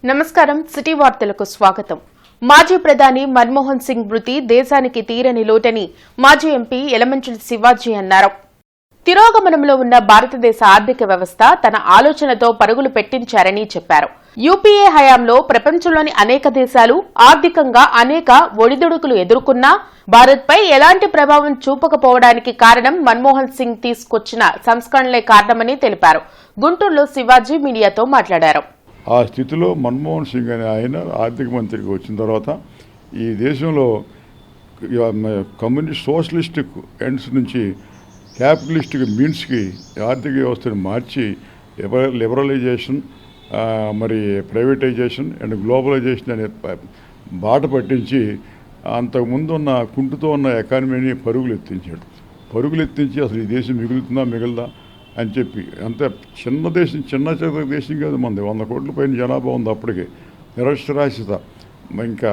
నమస్కారం సిటీ వార్తలకు స్వాగతం. మాజీ ప్రధాని మన్మోహన్ సింగ్ మృతి దేశానికి తీరని లోటని మాజీ ఎంపీ ఎలమంచిలి శివాజీ అన్నారు. తిరోగమనంలో ఉన్న భారతదేశ ఆర్థిక వ్యవస్థ తన ఆలోచనతో పరుగులు పెట్టించారని చెప్పారు. యూపీఏ హయాంలో ప్రపంచంలోని అనేక దేశాలు ఆర్థికంగా అనేక ఒడిదుడుకులు ఎదుర్కొన్నా భారత్పై ఎలాంటి ప్రభావం చూపకపోవడానికి కారణం మన్మోహన్ సింగ్ తీసుకొచ్చిన సంస్కరణలే కారణమని తెలిపారు. గుంటూరులో శివాజీ మీడియాతో మాట్లాడారు. ఆ స్థితిలో మన్మోహన్ సింగ్ అనే ఆయన ఆర్థిక మంత్రికి వచ్చిన తర్వాత ఈ దేశంలో కమ్యూనిస్ట్ సోషలిస్టిక్ ఎండ్స్ నుంచి క్యాపిటలిస్టిక్ మీన్స్కి ఆర్థిక వ్యవస్థను మార్చి లిబరలైజేషన్, మరి ప్రైవేటైజేషన్ అండ్ గ్లోబలైజేషన్ అనే బాట పట్టించి అంతకుముందు ఉన్న కుంటుతో ఉన్న ఎకానమీని పరుగులు ఎత్తించి అసలు ఈ దేశం మిగులుతుందా మిగలదా అని చెప్పి, అంత చిన్న దేశం, చిన్న దేశం కాదు మనది, 100 కోట్ల పైన జనాభా ఉంది. అప్పటికే నిరక్షరాస్యత, ఇంకా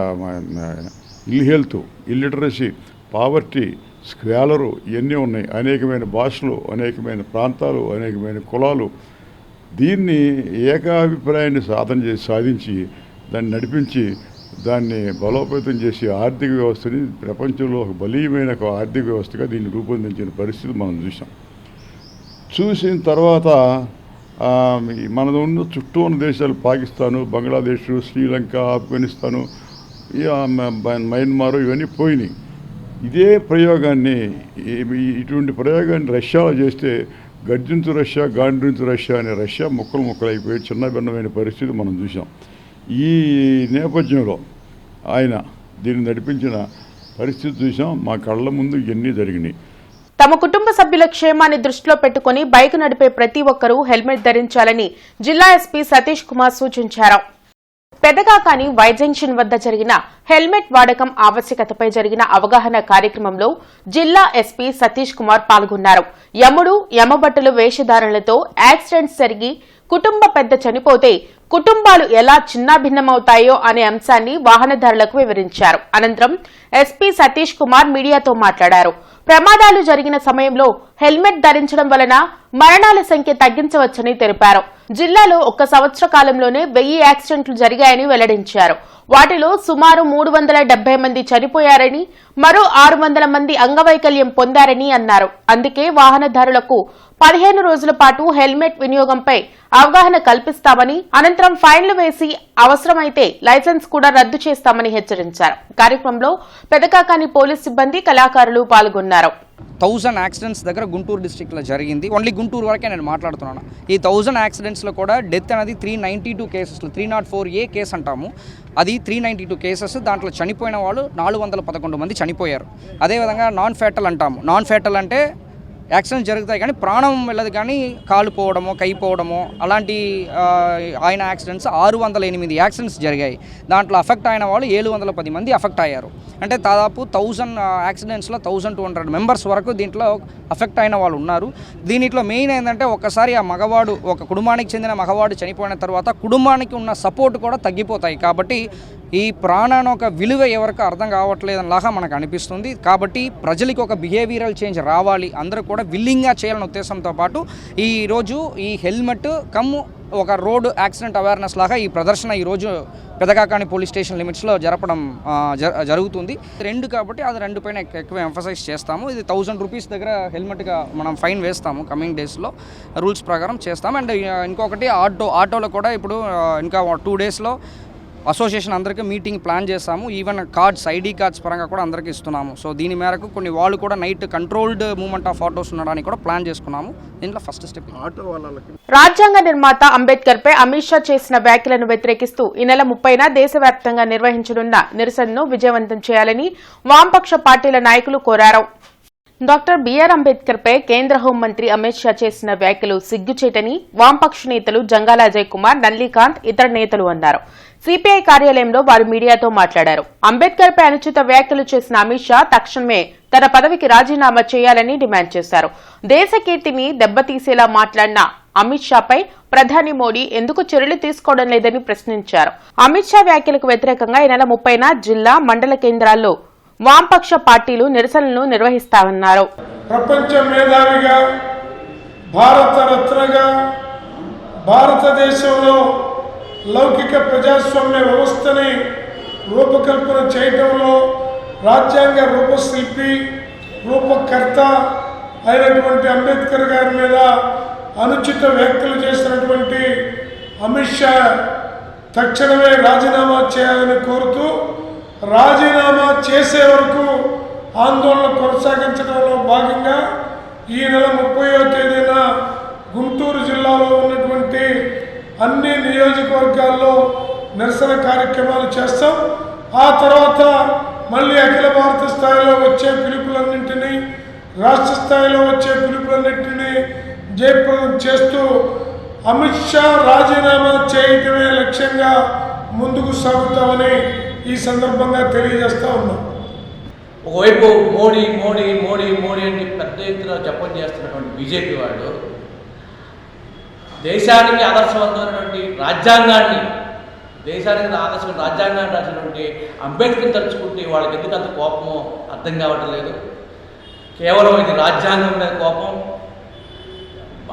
హెల్త్, ఇల్లిటరసీ, పావర్టీ, స్క్వాలరు ఇవన్నీ ఉన్నాయి. అనేకమైన భాషలు, అనేకమైన ప్రాంతాలు, అనేకమైన కులాలు. దీన్ని ఏకాభిప్రాయాన్ని సాధించి దాన్ని నడిపించి దాన్ని బలోపేతం చేసి ఆర్థిక వ్యవస్థని ప్రపంచంలో ఒక బలీయమైన ఆర్థిక వ్యవస్థగా దీన్ని రూపొందించిన పరిస్థితి మనం చూసిన తర్వాత మన ఉన్న చుట్టూ ఉన్న దేశాలు పాకిస్తాను, బంగ్లాదేశ్, శ్రీలంక, ఆఫ్ఘనిస్తాను, మయన్మార్ ఇవన్నీ పోయినాయి. ఇదే ప్రయోగాన్ని, ఇటువంటి ప్రయోగాన్ని రష్యాలో చేస్తే గర్జించు రష్యా, గాండ్రించు రష్యా అనే రష్యా ముక్కలు అయిపోయి చిన్న భిన్నమైన పరిస్థితి మనం చూసాం. ఈ నేపథ్యంలో ఆయన దీన్ని నడిపించిన పరిస్థితి చూసాం. మా కళ్ళ ముందు ఇవన్నీ జరిగినాయి. తమ కుటుంబ సభ్యుల క్షేమాన్ని దృష్టిలో పెట్టుకుని బైక్ నడిపే ప్రతి ఒక్కరూ హెల్మెట్ ధరించాలని జిల్లా ఎస్పీ సతీష్ కుమార్ సూచించారు. పెదకాకాని వై జంక్షన్ వద్ద జరిగిన హెల్మెట్ వాడకం ఆవశ్యకతపై జరిగిన అవగాహన కార్యక్రమంలో జిల్లా ఎస్పీ సతీష్ కుమార్ పాల్గొన్నారు. యముడు, యమబట్టలు వేషధారణలతో యాక్సిడెంట్స్ జరిగి కుటుంబ పెద్ద చనిపోతే కుటుంబాలు ఎలా చిన్నాభిన్నమవుతాయో అనే అంశాన్ని వాహనదారులకు వివరించారు. అనంతరం ఎస్పీ సతీష్ కుమార్ మీడియాతో మాట్లాడారు. ప్రమాదాలు జరిగిన సమయంలో హెల్మెట్ ధరించడం వలన మరణాల సంఖ్య తగ్గించవచ్చని తెలిపారు. జిల్లాలో 1 సంవత్సర కాలంలోనే 1000 యాక్సిడెంట్లు జరిగాయని వెల్లడించారు. వాటిలో సుమారు 370 మంది చనిపోయారని, మరో 600 మంది అంగవైకల్యం పొందారని అన్నారు. అందుకే వాహనదారులకు 15 రోజుల పాటు హెల్మెట్ వినియోగంపై అవగాహన కల్పిస్తామని, అనంతరం ఫైన్లు వేసి అవసరమైతే లైసెన్స్ కూడా రద్దు చేస్తామని హెచ్చరించారు. కార్యక్రమంలో పెదకాకాని పోలీస్ సిబ్బంది, కళాకారులు పాల్గొన్నారు. 1000 యాక్సిడెంట్స్ దగ్గర గుంటూరు డిస్ట్రిక్ట్లో జరిగింది. ఓన్లీ గుంటూరు వరకే నేను మాట్లాడుతున్నాను. ఈ 1000 యాక్సిడెంట్స్లో కూడా డెత్ అనేది 392 కేసెస్లో 304A కేసు అంటాము. అది 392 కేసెస్. దాంట్లో చనిపోయిన వాళ్ళు 411 మంది చనిపోయారు. అదేవిధంగా నాన్ ఫేటల్ అంటాము. నాన్ ఫేటల్ అంటే యాక్సిడెంట్స్ జరుగుతాయి కానీ ప్రాణం వెళ్ళదు, కానీ కాలు పోవడమో, కై పోవడమో అలాంటి ఆయన యాక్సిడెంట్స్ 608 యాక్సిడెంట్స్ జరిగాయి. దాంట్లో అఫెక్ట్ అయిన వాళ్ళు 710 మంది అఫెక్ట్ అయ్యారు. అంటే దాదాపు 1000 యాక్సిడెంట్స్లో 1200 మెంబర్స్ వరకు దీంట్లో అఫెక్ట్ అయిన వాళ్ళు ఉన్నారు. దీంట్లో మెయిన్ ఏంటంటే ఒకసారి ఆ మగవాడు, ఒక కుటుంబానికి చెందిన మగవాడు చనిపోయిన తర్వాత కుటుంబానికి ఉన్న సపోర్ట్ కూడా తగ్గిపోతాయి. కాబట్టి ఈ ప్రాణాన్ని ఒక విలువ ఎవరికి అర్థం కావట్లేదనిలాగా మనకు అనిపిస్తుంది. కాబట్టి ప్రజలకు ఒక బిహేవియరల్ చేంజ్ రావాలి, అందరూ కూడా విల్లింగ్గా చేయాలనే ఉద్దేశంతో పాటు ఈరోజు ఈ హెల్మెట్ ఒక రోడ్ యాక్సిడెంట్ అవేర్నెస్ లాగా ఈ ప్రదర్శన ఈరోజు పెదకాకాని పోలీస్ స్టేషన్ లిమిట్స్లో జరపడం జరుగుతుంది. 2 కాబట్టి అది 2 పైన ఎక్కువ ఎంఫసైజ్ చేస్తాము. ఇది 1000 రూపీస్ దగ్గర హెల్మెట్గా మనం ఫైన్ వేస్తాము. కమింగ్ డేస్లో రూల్స్ ప్రకారం చేస్తాము. అండ్ ఇంకొకటి ఆటోలో కూడా ఇప్పుడు ఇంకా 2 డేస్లో అసోసియేషన్ అందరికీ మీటింగ్ ప్లాన్ చేస్తాము. ఈవెన్ కార్డ్స్, ఐడి కార్డ్స్ పరంగా కూడా అందరికీ ఇస్తున్నాము. సో దీని మేరకు కొన్ని వాళ్ళు కూడా night controlled movement of autos ఉండడానికి కూడా ప్లాన్ చేసుకున్నాము. దీంట్లో ఫస్ట్ స్టెప్ రాజ్యాంగ నిర్మాత అంబేద్కర్ పై అమిత్ షా చేసిన వ్యాఖ్యలను వ్యతిరేకిస్తూ ఈ నెల 30న దేశవ్యాప్తంగా నిర్వహించనున్న నిరసనను విజయవంతం చేయాలని వామపక్ష పార్టీల నాయకులు కోరారు. డాక్టర్ బిఆర్ అంబేద్కర్ పై కేంద్ర హోంమంత్రి అమిత్ షా చేసిన వ్యాఖ్యలు సిగ్గుచేటని వామపక్ష నేతలు జంగాల అజయ్ కుమార్, నల్లికాంత్, ఇతర నేతలు అన్నారు. సిపిఐ కార్యాలయంలో వారు మీడియాతో మాట్లాడారు. అంబేద్కర్ పై అనుచిత వ్యాఖ్యలు చేసిన అమిత్ షా తక్షణమే తన పదవికి రాజీనామా చేయాలని డిమాండ్ చేశారు. దేశ కీర్తిని దెబ్బతీసేలా మాట్లాడిన అమిత్ షాపై ప్రధాని మోడీ ఎందుకు చర్యలు తీసుకోవడం లేదని ప్రశ్నించారు. అమిత్ షా వ్యాఖ్యలకు వ్యతిరేకంగా ఈ నెల 30న జిల్లా, మండల కేంద్రాల్లో వామపక్ష పార్టీలు నిరసనలను నిర్వహిస్తామన్నారు. ప్రపంచ మేధావిగా, భారత రత్నగా, భారతదేశంలో లౌకిక ప్రజాస్వామ్య వ్యవస్థని రూపకల్పన చేయడంలో రాజ్యాంగ రూపశిల్పి రూపకర్త అయినటువంటి అంబేద్కర్ గారి మీద అనుచిత వ్యాఖ్యలు చేసినటువంటి అమిత్ షా తక్షణమే రాజీనామా చేయాలని కోరుతూ రాజీనామా చేసే వరకు ఆందోళన కొనసాగించడంలో భాగంగా ఈ నెల 30వ తేదీన గుంటూరు జిల్లాలో ఉన్నటువంటి అన్ని నియోజకవర్గాల్లో నిరసన కార్యక్రమాలు చేస్తాం. ఆ తర్వాత మళ్ళీ అఖిల భారత స్థాయిలో వచ్చే పిలుపులన్నింటినీ, రాష్ట్ర స్థాయిలో వచ్చే పిలుపులన్నింటినీ జయప్రదం చేస్తూ అమిత్ షా రాజీనామా చేయటమే లక్ష్యంగా ముందుకు సాగుతామని ఈ సందర్భంగా తెలియజేస్తా ఉన్నాం. ఒకవైపు మోడీ మోడీ మోడీ మోడీ అని పెద్ద ఎత్తున జపం చేస్తున్నటువంటి బీజేపీ వాళ్ళు దేశానికి ఆదర్శవంతమైనటువంటి రాజ్యాంగాన్ని రాసినటువంటి అంబేద్కర్ తలుచుకుంటే వాళ్ళకి ఎందుకు అంత కోపమో అర్థం కావటం లేదు. కేవలం ఇది రాజ్యాంగం మీద కోపం,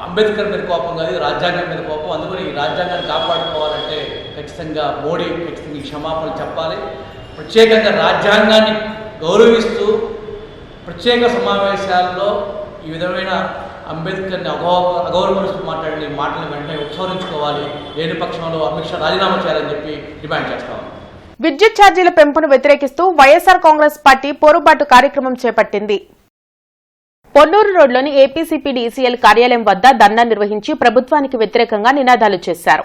అంబేద్కర్ మీద కోపం కాదు, రాజ్యాంగం మీద కోపం. అందుకని ఈ రాజ్యాంగాన్ని కాపాడుకోవాలంటే ఖచ్చితంగా మోడీ ఖచ్చితంగా క్షమాపణ చెప్పాలి. ప్రత్యేకంగా రాజ్యాంగాన్ని గౌరవిస్తూ ప్రత్యేక సమావేశాల్లో ఈ విధమైన అంబేద్కర్ని అగౌరవపరుస్తూ మాట్లాడిన మాటలను వెంటనే ఉపసంహరించుకోవాలి. లేని పక్షంలో అమిత్ షా రాజీనామా చేయాలని చెప్పి డిమాండ్ చేస్తాం. విద్యుత్ ఛార్జీల పెంపును వ్యతిరేకిస్తూ వైఎస్ఆర్ కాంగ్రెస్ పార్టీ పోరుబాటు కార్యక్రమం చేపట్టింది. పొన్నూరు రోడ్లోని ఏపీసీపీడీసీఎల్ కార్యాలయం వద్ద ధర్నా నిర్వహించి ప్రభుత్వానికి వ్యతిరేకంగా నినాదాలు చేశారు.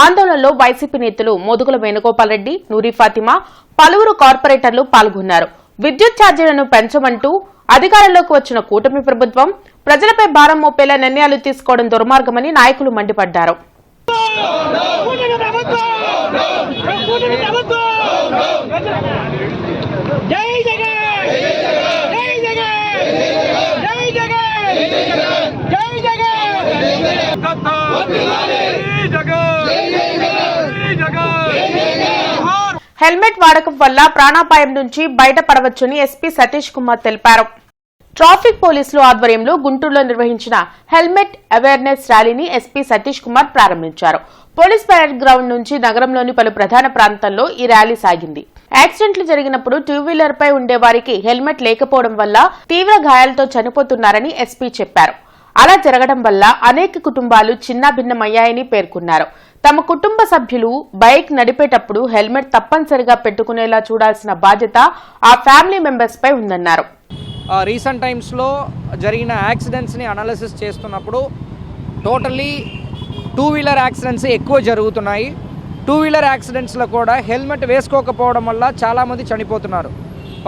ఆందోళనలో వైసీపీ నేతలు మోదుగుల వేణుగోపాల్ రెడ్డి, నూరి ఫాతిమా, పలువురు కార్పొరేటర్లు పాల్గొన్నారు. విద్యుత్ ఛార్జీలను పెంచమంటూ అధికారంలోకి వచ్చిన కూటమి ప్రభుత్వం ప్రజలపై భారం మోపేలా నిర్ణయాలు తీసుకోవడం దుర్మార్గమని నాయకులు మండిపడ్డారు. హెల్మెట్ వాడకం వల్ల ప్రాణాపాయం నుంచి బయటపడవచ్చని ఎస్పీ సతీష్ కుమార్ తెలిపారు. ట్రాఫిక్ పోలీసులు ఆధ్వర్యంలో గుంటూరులో నిర్వహించిన హెల్మెట్ అవేర్నెస్ ర్యాలీని ఎస్పీ సతీష్ కుమార్ ప్రారంభించారు. పోలీస్ పరేడ్ గ్రౌండ్ నుంచి నగరంలోని పలు ప్రధాన ప్రాంతాల్లో ఈ ర్యాలీ సాగింది. యాక్సిడెంట్లు జరిగినప్పుడు టూ వీలర్ పై ఉండే వారికి హెల్మెట్ లేకపోవడం వల్ల తీవ్ర గాయాలతో చనిపోతున్నారని ఎస్పీ చెప్పారు. అలా జరగడం వల్ల అనేక కుటుంబాలు చిన్నాభిన్నమయ్యాయని పేర్కొన్నారు. తమ కుటుంబ సభ్యులు బైక్ నడిపేటప్పుడు హెల్మెట్ తప్పనిసరిగా పెట్టుకునేలా చూడాల్సిన బాధ్యత ఆ ఫ్యామిలీ మెంబర్స్ పై ఉందన్నారు. రీసెంట్ టైమ్స్లో జరిగిన యాక్సిడెంట్స్ని అనాలిసిస్ చేస్తున్నప్పుడు టోటల్లీ టూ వీలర్ యాక్సిడెంట్స్ ఎక్కువ జరుగుతున్నాయి. టూ వీలర్ యాక్సిడెంట్స్లో కూడా హెల్మెట్ వేసుకోకపోవడం వల్ల చాలామంది చనిపోతున్నారు.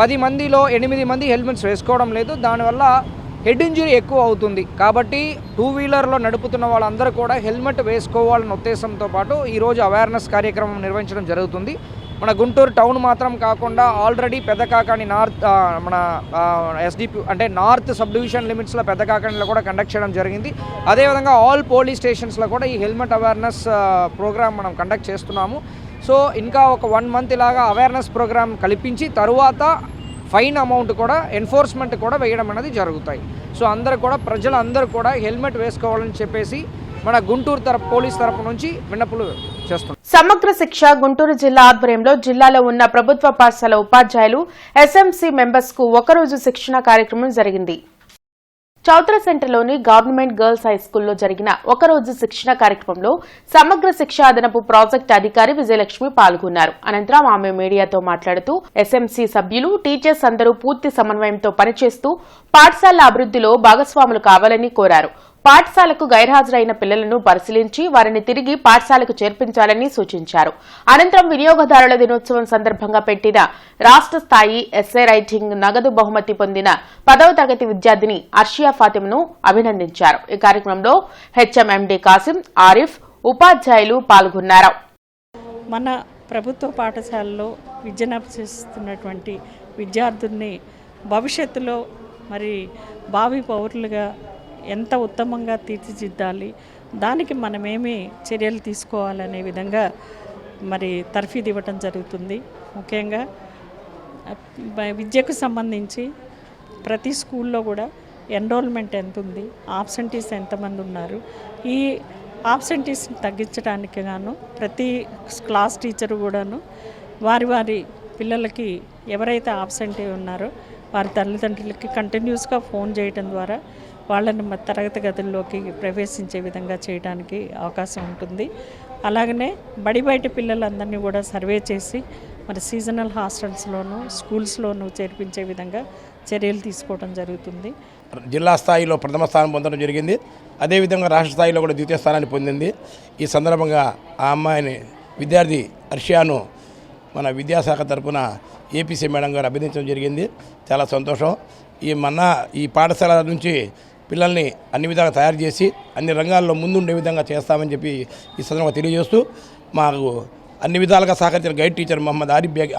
10 మందిలో 8 మంది హెల్మెట్స్ వేసుకోవడం లేదు. దానివల్ల హెడ్ ఇంజరీ ఎక్కువ అవుతుంది. కాబట్టి టూ వీలర్లో నడుపుతున్న వాళ్ళందరూ కూడా హెల్మెట్ వేసుకోవాలన్న ఉద్దేశంతో పాటు ఈరోజు అవేర్నెస్ కార్యక్రమం నిర్వహించడం జరుగుతుంది. మన గుంటూరు టౌన్ మాత్రం కాకుండా ఆల్రెడీ పెద్దకాకాని నార్త్ మన ఎస్డిపి అంటే నార్త్ సబ్ డివిజన్ లిమిట్స్లో పెద్దకాకానిలో కూడా కండక్ట్ చేయడం జరిగింది. అదేవిధంగా ఆల్ పోలీస్ స్టేషన్స్లో కూడా ఈ హెల్మెట్ అవేర్నెస్ ప్రోగ్రామ్ మనం కండక్ట్ చేస్తున్నాము. సో ఇంకా ఒక 1 మంత్ ఇలాగా అవేర్నెస్ ప్రోగ్రామ్ కల్పించి తరువాత ఫైన్ అమౌంట్ కూడా ఎన్ఫోర్స్మెంట్ కూడా వేయడం అనేది జరుగుతాయి. సో ప్రజలందరూ కూడా హెల్మెట్ వేసుకోవాలని చెప్పేసి మన గుంటూరు పోలీస్ తరపు నుంచి విన్నపులు చేస్తున్నాం. సమగ్ర శిక్ష గుంటూరు జిల్లా ఆధ్వర్యంలో జిల్లాలో ఉన్న ప్రభుత్వ పాఠశాల ఉపాధ్యాయులు ఎస్ఎంసీ మెంబర్స్ కు ఒకరోజు శిక్షణ కార్యక్రమం జరిగింది. చౌత్ర సెంటర్లోని గవర్నమెంట్ గర్ల్స్ హై స్కూల్లో జరిగిన ఒకరోజు శిక్షణ కార్యక్రమంలో సమగ్ర శిక్ష అదనపు ప్రాజెక్టు అధికారి విజయలక్ష్మి పాల్గొన్నారు. అనంతరం ఆమె మీడియాతో మాట్లాడుతూ ఎస్ఎంసీ సభ్యులు టీచర్స్ అందరూ పూర్తి సమన్వయంతో పనిచేస్తూ పాఠశాలల అభివృద్ధిలో భాగస్వాములు కావాలని కోరారు. పాఠశాలకు గైర్హాజరైన పిల్లలను పరిశీలించి వారిని తిరిగి పాఠశాలకు చేర్పించాలని సూచించారు. అనంతరం వినియోగదారుల దినోత్సవం సందర్భంగా పెట్టిన రాష్ట్ర స్థాయి ఎస్ఏ రైటింగ్ నగదు బహుమతి పొందిన 10వ తరగతి విద్యార్థిని అర్షియా ఫాతిమను అభినందించారు. ఈ కార్యక్రమంలో హెచ్ఎంఎండి కాసిం, ఆరిఫ్, ఉపాధ్యాయులు పాల్గొన్నారు. మన ప్రభుత్వ పాఠశాలలో విద్యనభ్యసిస్తున్నటువంటి విద్యార్థుల్ని భవిష్యత్తులో మరి భావి పౌరులుగా ఎంత ఉత్తమంగా తీర్చిదిద్దాలి, దానికి మనమేమి చర్యలు తీసుకోవాలనే విధంగా మరి తర్ఫీదు ఇవ్వటం జరుగుతుంది. ముఖ్యంగా విద్యకు సంబంధించి ప్రతి స్కూల్లో కూడా ఎన్రోల్మెంట్ ఎంత ఉంది, ఆబ్సెంటీస్ ఎంతమంది ఉన్నారు, ఈ ఆబ్సెంటీస్ని తగ్గించడానికి గాను ప్రతి క్లాస్ టీచరు కూడాను వారి పిల్లలకి ఎవరైతే ఆబ్సెంట్ ఉన్నారో వారి తల్లిదండ్రులకి కంటిన్యూస్గా ఫోన్ చేయడం ద్వారా వాళ్ళని తరగతి గదుల్లోకి ప్రవేశించే విధంగా చేయడానికి అవకాశం ఉంటుంది. అలాగనే బయట పిల్లలందరినీ కూడా సర్వే చేసి మరి సీజనల్ హాస్టల్స్లోనూ స్కూల్స్లోనూ చేర్పించే విధంగా చర్యలు తీసుకోవడం జరుగుతుంది. జిల్లా స్థాయిలో ప్రథమ స్థానం పొందడం జరిగింది. అదేవిధంగా రాష్ట్ర స్థాయిలో కూడా ద్వితీయ స్థానాన్ని పొందింది. ఈ సందర్భంగా ఆ అమ్మాయిని విద్యార్థి హర్షియాను మన విద్యాశాఖ తరఫున ఏపీసీ మేడం గారు అభినందించడం జరిగింది. చాలా సంతోషం. ఈ పాఠశాల నుంచి పిల్లల్ని అన్ని విధాలుగా తయారు చేసి అన్ని రంగాల్లో ముందుండే విధంగా చేస్తామని చెప్పి ఈ సందర్భంగా తెలియజేస్తూ మాకు అన్ని విధాలుగా సహకరించిన గైడ్ టీచర్ మహమ్మద్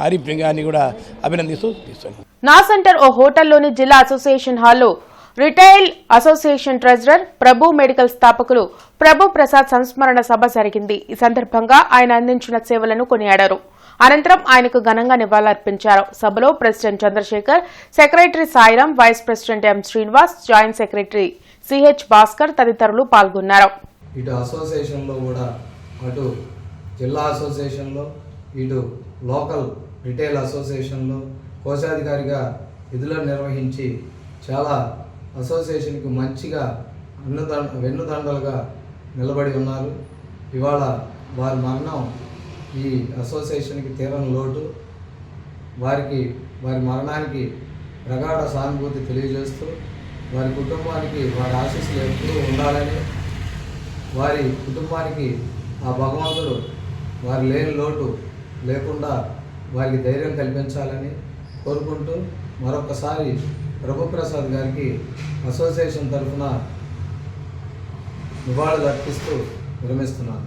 ఆరిఫ్ గారిని కూడా అభినందిస్తూ తీసుకున్నాను. నా సెంటర్ ఓ హోటల్లోని జిల్లా అసోసియేషన్ హాల్లో రిటైల్ అసోసియేషన్ ట్రెజరర్ ప్రభు మెడికల్ స్థాపకులు ప్రభు ప్రసాద్ సంస్మరణ సభ జరిగింది. ఈ సందర్భంగా ఆయన అందించిన సేవలను కొనియాడారు. అనంతరం ఆయనకు ఘనంగా నివాళులర్పించారు. సభలో president Chandrashekar, secretary Sairam, vice president M Srinivas, joint secretary CH Bhaskar తదితరులు పాల్గొన్నారు. ఇటు అసోసియేషన్లో కూడా అటు జిల్లా అసోసియేషన్లో ఇటు లోకల్ రిటైల్ అసోసియేషన్లో కోశాధికారిగా విధులను నిర్వహించి చాలా అసోసియేషన్కి మంచిగా వెన్నుదండలుగా నిలబడి ఉన్నారు. ఇవాళ వారి మరణం ఈ అసోసియేషన్కి తీరని లోటు. వారి మరణానికి ప్రగాఢ సానుభూతి తెలియజేస్తూ వారి కుటుంబానికి వారి ఆశీస్సులు ఎప్పుడూ ఉండాలని, వారి కుటుంబానికి ఆ భగవంతుడు వారి లేని లోటు లేకుండా వారికి ధైర్యం కల్పించాలని కోరుకుంటూ మరొకసారి ప్రభుప్రసాద్ గారికి అసోసియేషన్ తరఫున నివాళులు అర్పిస్తూ విరమిస్తున్నాను.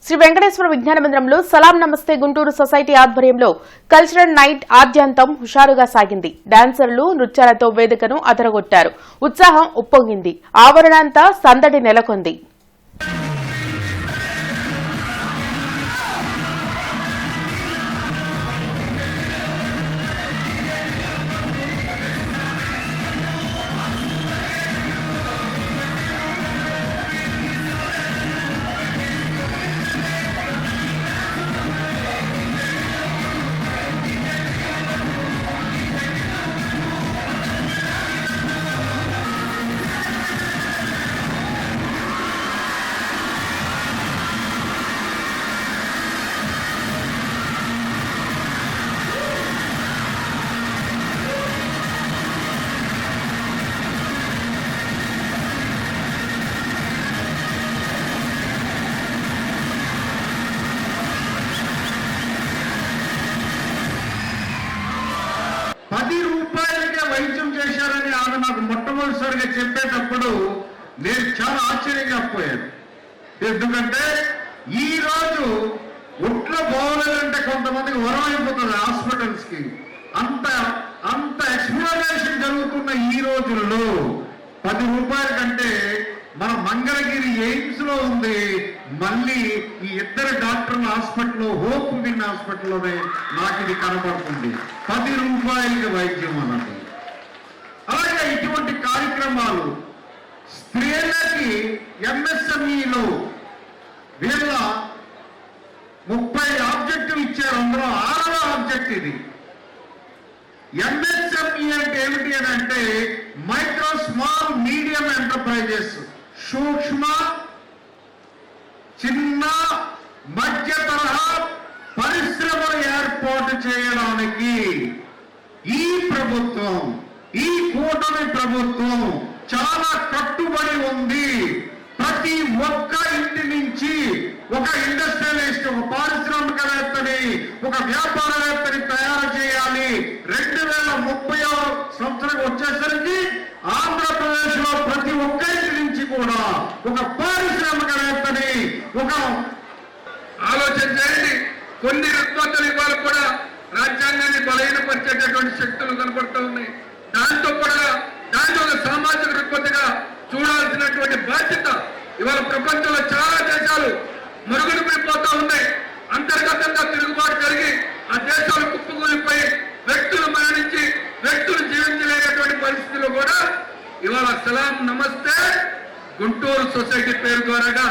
శ్రీ వెంకటేశ్వర విజ్ఞాన మందిరంలో సలాం నమస్తే గుంటూరు సొసైటీ ఆధ్వర్యంలో కల్చరల్ నైట్ ఆద్యంతం హుషారుగా సాగింది. డాన్సర్లు నృత్యాలతో వేదికను అదరగొట్టారు. ఉత్సాహం ఉప్పొంగింది. ఆవరణంతా సందడి నెలకొంది. రూపాయలకే వైద్యం చేశారని ఆమె నాకు మొట్టమొదటిసారిగా చెప్పేటప్పుడు నేను చాలా ఆశ్చర్యంగా పోయాను. ఎందుకంటే ఈ రోజు ఒంట్లో బాగోలేదంటే కొంతమందికి వరం అయిపోతుంది హాస్పిటల్స్ కి. అంత ఎక్స్ప్లోరేషన్ జరుగుతున్న ఈ రోజుల్లో 10 రూపాయల కంటే మన మంగళగిరి ఎయిమ్స్ లో ఉంది. మళ్ళీ ఈ ఇద్దరు డాక్టర్ల హాస్పిటల్లో, హోప్ విన్ హాస్పిటల్లోనే నాకు ఇది కనబడుతుంది. 10 రూపాయలకి వైద్యం అన్నది. అలాగే ఇటువంటి కార్యక్రమాలు స్త్రీలకి ఎంఎస్ఎంఈలో వీళ్ళ 30 ఆబ్జెక్టివ్ ఇచ్చారు. అందులో 6వ ఆబ్జెక్ట్ ఇది. ఎంఎస్ఎంఈ అంటే ఏమిటి అని అంటే మైక్రో స్మాల్ మీడియం ఎంటర్ప్రైజెస్, సూక్ష్మ చిన్న మధ్య తరహా పరిశ్రమలు ఏర్పాటు చేయడానికి ఈ ప్రభుత్వం, ఈ కూటమి ప్రభుత్వం చాలా కట్టుబడి ఉంది. ప్రతి ఒక్క ఇంటి నుంచి ఒక ఇండస్ట్రియలిస్ట్, ఒక పారిశ్రామికవేత్తని, ఒక వ్యాపారవేత్తని తయారు చేయాలి. 2030 సంవత్సరం వచ్చేసరికి ఆంధ్రప్రదేశ్ లో ప్రతి ఒక్క ఇంటి నుంచి కూడా ఒక పారిశ్రామికవేత్తని ఒక ఆలోచన చేయండి. కొన్ని రుగ్మతలు ఇవాళ కూడా రాజ్యాంగాన్ని బలహీనపరిచేటటువంటి శక్తులు కనపడుతూ ఉన్నాయి. దాంతో కూడా దాన్ని ఒక సామాజిక రుగ్మతగా చూడాల్సినటువంటి బాధ్యత ఇవాళ ప్రపంచంలో చాలా దేశాలు మరుగుడు పడిపోతూ ఉన్నాయి. అంతర్గతంగా తిరుగుబాటు జరిగి ఆ దేశాలు కుప్పకూలిపోయి వ్యక్తులు మరణించి వ్యక్తులు జీవించలేనటువంటి పరిస్థితుల్లో కూడా ఇవాళ సలాం నమస్తే గుంటూరు సొసైటీ పేరు ద్వారాగా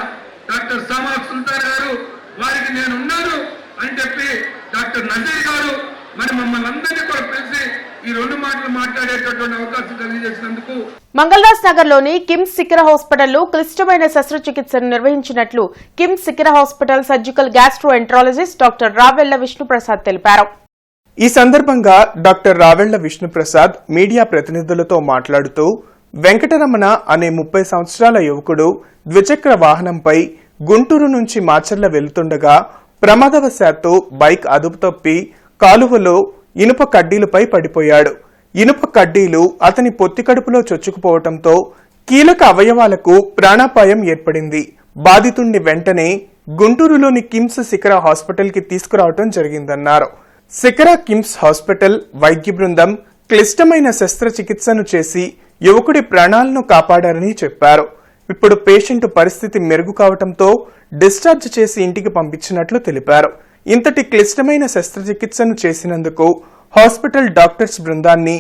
డాక్టర్ సమా సుల్తాన్ గారు, వారికి నేనున్నాను అని చెప్పి డాక్టర్ నజీర్ గారు మరి మమ్మల్ని అందరినీ కూడా పిలిచి ఈ 2 మాటలు మాట్లాడేటటువంటి అవకాశం కలిగజేసినందుకు మంగళదాస్ నగర్ లోని కిమ్స్ సికిర హాస్పిటల్లో క్లిష్టమైన శస్త్రచికిత్సను నిర్వహించినట్లు కిమ్స్ సికిర hospital surgical gastroenterologist doctor Ravella Vishnuprasad తెలిపారు. ఈ సందర్భంగా డాక్టర్ రావెళ్ల విష్ణుప్రసాద్ మీడియా ప్రతినిధులతో మాట్లాడుతూ వెంకటరమణ అనే 30 సంవత్సరాల యువకుడు ద్విచక్ర వాహనంపై గుంటూరు నుంచి మాచర్ల వెళ్తుండగా ప్రమాదవశాత్తు బైక్ అదుపు తప్పి కాలువలో ఇనుప కడ్డీలపై పడిపోయాడు. ఇనుప కడ్డీలు అతని పొత్తి కడుపులో చొచ్చుకుపోవడంతో కీలక అవయవాలకు ప్రాణాపాయం ఏర్పడింది. బాధితుణ్ణి వెంటనే గుంటూరులోని కిమ్స్ సికిర హాస్పిటల్ కి తీసుకురావడం జరిగిందన్నారు. సికిర కిమ్స్ హాస్పిటల్ వైద్య బృందం క్లిష్టమైన శస్త్రచికిత్సను చేసి యువకుడి ప్రాణాలను కాపాడారని చెప్పారు. ఇప్పుడు పేషెంట్ పరిస్థితి మెరుగు కావడంతో డిశ్చార్జ్ చేసి ఇంటికి పంపించినట్లు తెలిపారు. ఇంతటి క్లిష్టమైన శస్త్రచికిత్సను చేసినందుకు హాస్పిటల్ డాక్టర్స్ బృందాన్ని,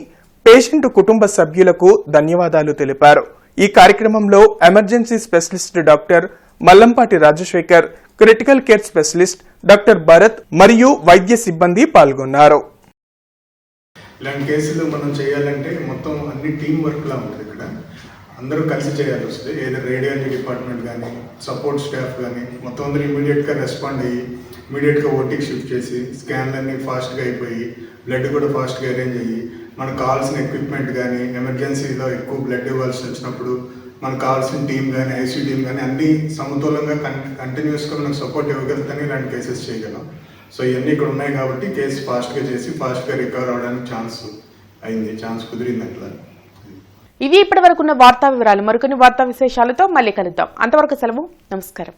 పేషెంట్ కుటుంబ సభ్యులకు ధన్యవాదాలు తెలిపారు. ఈ కార్యక్రమంలో emergency specialist doctor Mallampati Rajasekhar, critical care specialist doctor Bharat మరియు వైద్య సిబ్బంది పాల్గొన్నారు. ఇలాంటి కేసులు మనం చేయాలంటే మొత్తం అన్ని టీం వర్క్ లా ఉంటుంది. ఇక్కడ అందరూ కలిసి చేయాల్సి వస్తుంది. ఏదో రేడియాలజీ డిపార్ట్మెంట్ కానీ, సపోర్ట్ స్టాఫ్ కానీ మొత్తం అందరూ ఇమీడియట్గా రెస్పాండ్ అయ్యి ఇమీడియట్గా ఓటీకి షిఫ్ట్ చేసి స్కాన్లన్నీ ఫాస్ట్గా అయిపోయి బ్లడ్ కూడా ఫాస్ట్గా అరేంజ్ అయ్యి మనకు కావాల్సిన ఎక్విప్మెంట్ కానీ, ఎమర్జెన్సీలో ఎక్కువ బ్లడ్ ఇవ్వాల్సి వచ్చినప్పుడు మనకు కావాల్సిన టీం కానీ, ఐసీ టీం కానీ అన్నీ సమతులంగా కంటిన్యూస్గా మనకు సపోర్ట్ ఇవ్వగలుగుతానే ఇలాంటి కేసెస్ చేయగలం. సో ఇవన్నీ ఇక్కడ ఉన్నాయి కాబట్టి కేసు ఫాస్ట్గా చేసి ఫాస్ట్గా రికవర్ అవడానికి ఛాన్స్ కుదిరింది అట్లా. ఇవి ఇప్పటి వరకున్న వార్తా వివరాలు. మరికొన్ని వార్తా విశేషాలతో మళ్ళీ కలుద్దాం. అంతవరకు సెలవు. నమస్కారం.